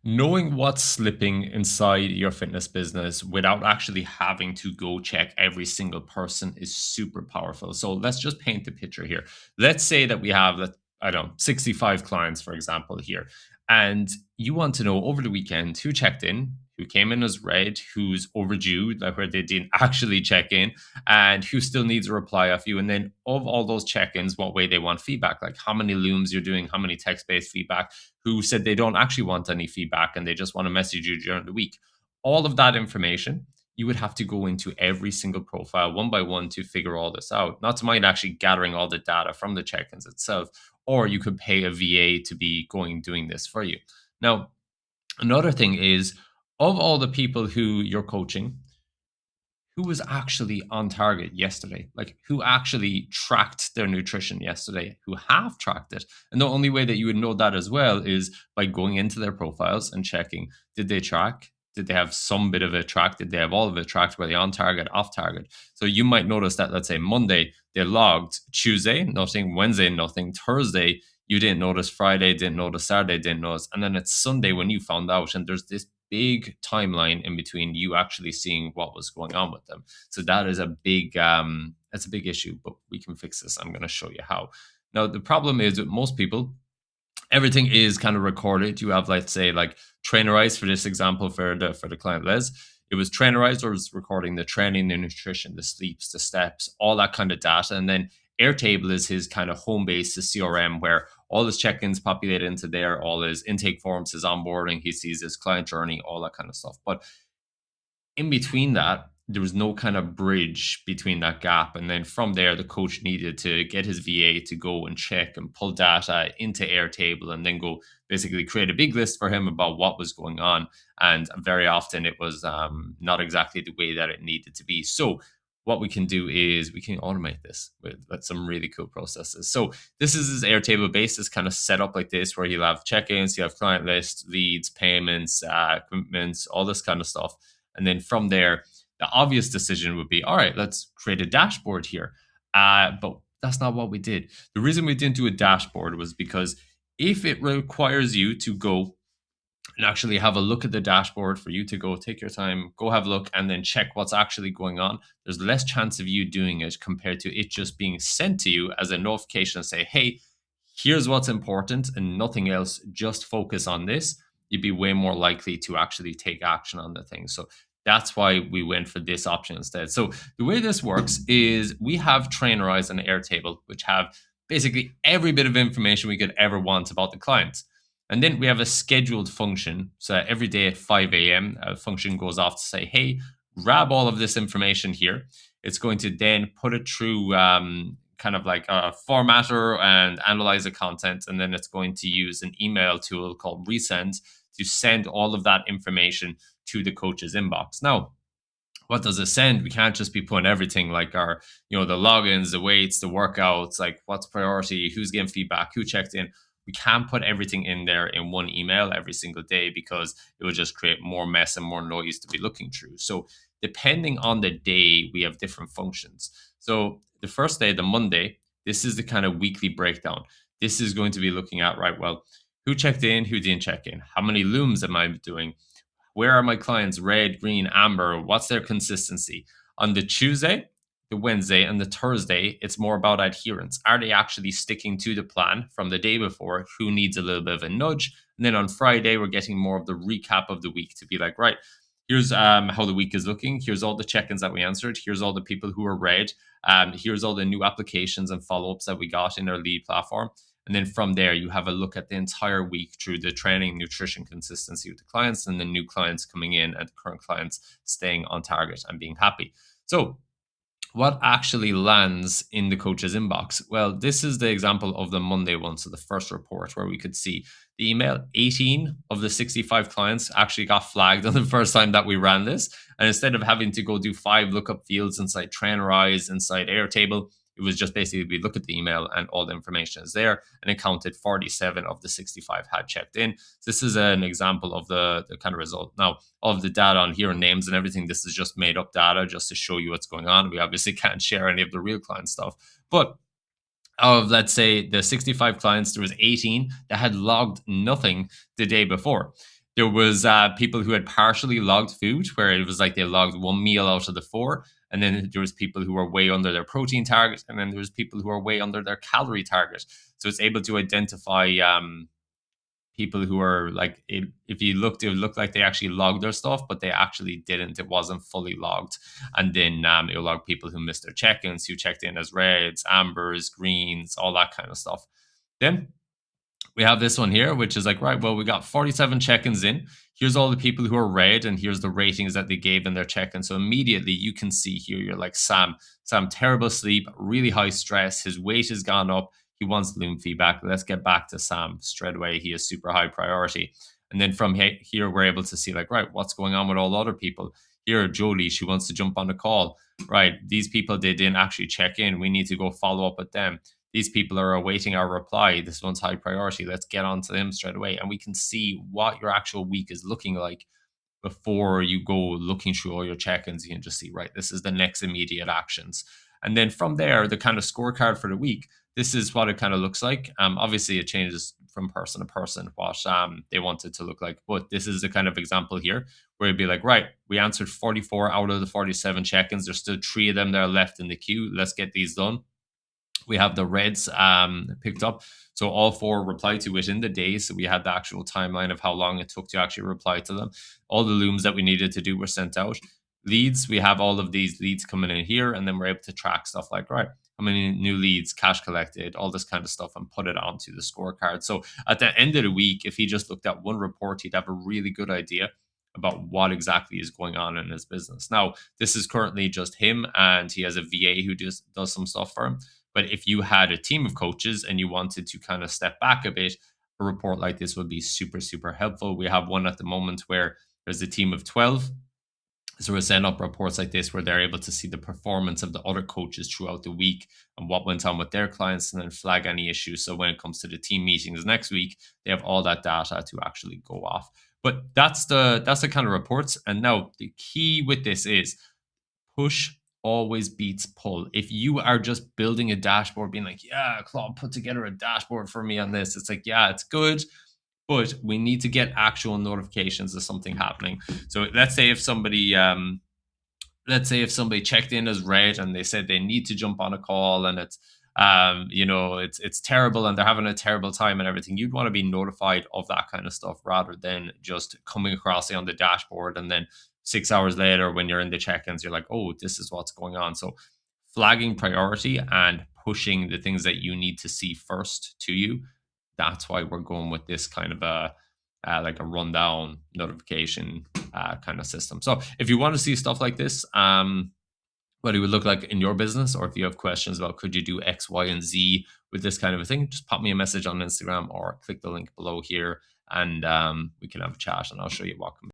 Knowing what's slipping inside your fitness business without actually having to go check every single person is super powerful. So let's just paint the picture here. Let's say that we have, I don't know, 65 clients, for example, here. And you want to know over the weekend who checked in, who came in as red, who's overdue, like where they didn't actually check in, and who still needs a reply off you. And then of all those check-ins, what way they want feedback, like how many looms you're doing, how many text-based feedback, who said they don't actually want any feedback and they just want to message you during the week. All of that information, you would have to go into every single profile one by one to figure all this out. Not to mind actually gathering all the data from the check-ins itself, or you could pay a VA to be going doing this for you. Now, another thing is of all the people who you're coaching, who was actually on target yesterday, like who actually tracked their nutrition yesterday, who have tracked it. And the only way that you would know that as well is by going into their profiles and checking, did they track? Did they have some bit of it tracked? Did they have all of it tracked? Were they on target, off target? So you might notice that, let's say Monday, they logged, Tuesday, nothing, Wednesday, nothing, Thursday, you didn't notice, Friday, didn't notice, Saturday, didn't notice. And then it's Sunday when you found out, and there's this big timeline in between you actually seeing what was going on with them. So that is a big that's a big issue, but we can fix this. I'm going to show you how. Now the problem is with most people, everything is kind of recorded. You have, let's say, like Trainerize for this example for the client Les. It was Trainerize, or was recording the training, the nutrition, the sleeps, the steps, all that kind of data. And then Airtable is his kind of home base, the CRM, where all his check-ins populated into there, all his intake forms, his onboarding, he sees his client journey, all that kind of stuff. But in between that, there was no kind of bridge between that gap. And then from there, the coach needed to get his VA to go and check and pull data into Airtable and then go basically create a big list for him about what was going on. And very often it was not exactly the way that it needed to be. So what we can do is we can automate this with some really cool processes. So this is his Airtable base. It's kind of set up like this, where you'll have check-ins, you have client lists, leads, payments, commitments, all this kind of stuff. And then from there, the obvious decision would be, all right, let's create a dashboard here. But that's not what we did. The reason we didn't do a dashboard was because if it requires you to go and actually have a look at the dashboard, for you to go take your time, go have a look, and then check what's actually going on, there's less chance of you doing it compared to it just being sent to you as a notification and say, hey, here's what's important and nothing else, just focus on this. You'd be way more likely to actually take action on the thing. So that's why we went for this option instead. So the way this works is we have Trainerize and Airtable, which have basically every bit of information we could ever want about the client. And then we have a scheduled function. So every day at 5 a.m., a function goes off to say, hey, grab all of this information here. It's going to then put it through kind of like a formatter and analyze the content. And then it's going to use an email tool called Resend to send all of that information to the coach's inbox. Now, what does it send? We can't just be putting everything like our, the logins, the weights, the workouts, like what's priority, who's getting feedback, who checked in. We can't put everything in there in one email every single day, because it would just create more mess and more noise to be looking through. So depending on the day, we have different functions. So the first day, the Monday, this is the kind of weekly breakdown. This is going to be looking at, right, well, who checked in, who didn't check in, how many looms am I doing, where are my clients, red, green, amber, what's their consistency. On the Tuesday, the Wednesday, and the Thursday, it's more about adherence. Are they actually sticking to the plan from the day before? Who needs a little bit of a nudge? And then on Friday, we're getting more of the recap of the week to be like, right, here's how the week is looking. Here's all the check-ins that we answered. Here's all the people who are red. Here's all the new applications and follow-ups that we got in our lead platform. And then from there, you have a look at the entire week through the training, nutrition, consistency with the clients, and the new clients coming in and the current clients staying on target and being happy. So what actually lands in the coach's inbox? Well, this is the example of the Monday one. So the first report, where we could see the email, 18 of the 65 clients actually got flagged on the first time that we ran this. And instead of having to go do 5 lookup fields inside Trainerize, inside Airtable, it was just basically we look at the email and all the information is there, and it counted 47 of the 65 had checked in. So this is an example of the kind of result. Now, all of the data on here and names and everything, this is just made up data just to show you what's going on. We obviously can't share any of the real client stuff. But of, let's say, the 65 clients, there was 18 that had logged nothing the day before. There was people who had partially logged food, where it was like they logged one meal out of the four, and then there was people who were way under their protein target, and then there was people who were way under their calorie target. So it's able to identify people who are like, if you looked, it would look like they actually logged their stuff, but they actually didn't. It wasn't fully logged. And then it'll log people who missed their check-ins, who checked in as reds, ambers, greens, all that kind of stuff. Then we have this one here, which is like, right, well, we got 47 check-ins in. Here's all the people who are red, and here's the ratings that they gave in their check-in. So immediately you can see here, you're like, Sam, terrible sleep, really high stress. His weight has gone up. He wants Loom feedback. Let's get back to Sam straight away. He is super high priority. And then from here, we're able to see like, right, what's going on with all the other people? Here, Jolie, she wants to jump on the call. Right, these people, they didn't actually check in. We need to go follow up with them. These people are awaiting our reply. This one's high priority. Let's get on to them straight away. And we can see what your actual week is looking like before you go looking through all your check-ins. You can just see, right, this is the next immediate actions. And then from there, the kind of scorecard for the week, this is what it kind of looks like. Obviously, it changes from person to person what they want it to look like. But this is the kind of example here where it'd be like, right, we answered 44 out of the 47 check-ins. There's still 3 of them that are left in the queue. Let's get these done. We have the reds picked up. So all 4 replied to within the day. So we had the actual timeline of how long it took to actually reply to them. All the looms that we needed to do were sent out. Leads, we have all of these leads coming in here, and then we're able to track stuff like, right, how many new leads, cash collected, all this kind of stuff, and put it onto the scorecard. So at the end of the week, if he just looked at one report, he'd have a really good idea about what exactly is going on in his business. Now, this is currently just him, and he has a VA who does some stuff for him. But if you had a team of coaches and you wanted to kind of step back a bit, a report like this would be super, super helpful. We have one at the moment where there's a team of 12. So we're setting up reports like this where they're able to see the performance of the other coaches throughout the week and what went on with their clients, and then flag any issues. So when it comes to the team meetings next week, they have all that data to actually go off. But that's the kind of reports. And now the key with this is push always beats pull. If you are just building a dashboard, being like, yeah, Claude, put together a dashboard for me on this, it's like, yeah, it's good, but we need to get actual notifications of something happening. So let's say if somebody checked in as red and they said they need to jump on a call, and it's it's terrible and they're having a terrible time and everything, you'd want to be notified of that kind of stuff rather than just coming across it on the dashboard and then 6 hours later when you're in the check-ins, you're like, oh, this is what's going on. So flagging priority and pushing the things that you need to see first to you. That's why we're going with this kind of a like a rundown notification kind of system. So if you want to see stuff like this, what it would look like in your business, or if you have questions about could you do X, Y, and Z with this kind of a thing, just pop me a message on Instagram or click the link below here, and we can have a chat and I'll show you what can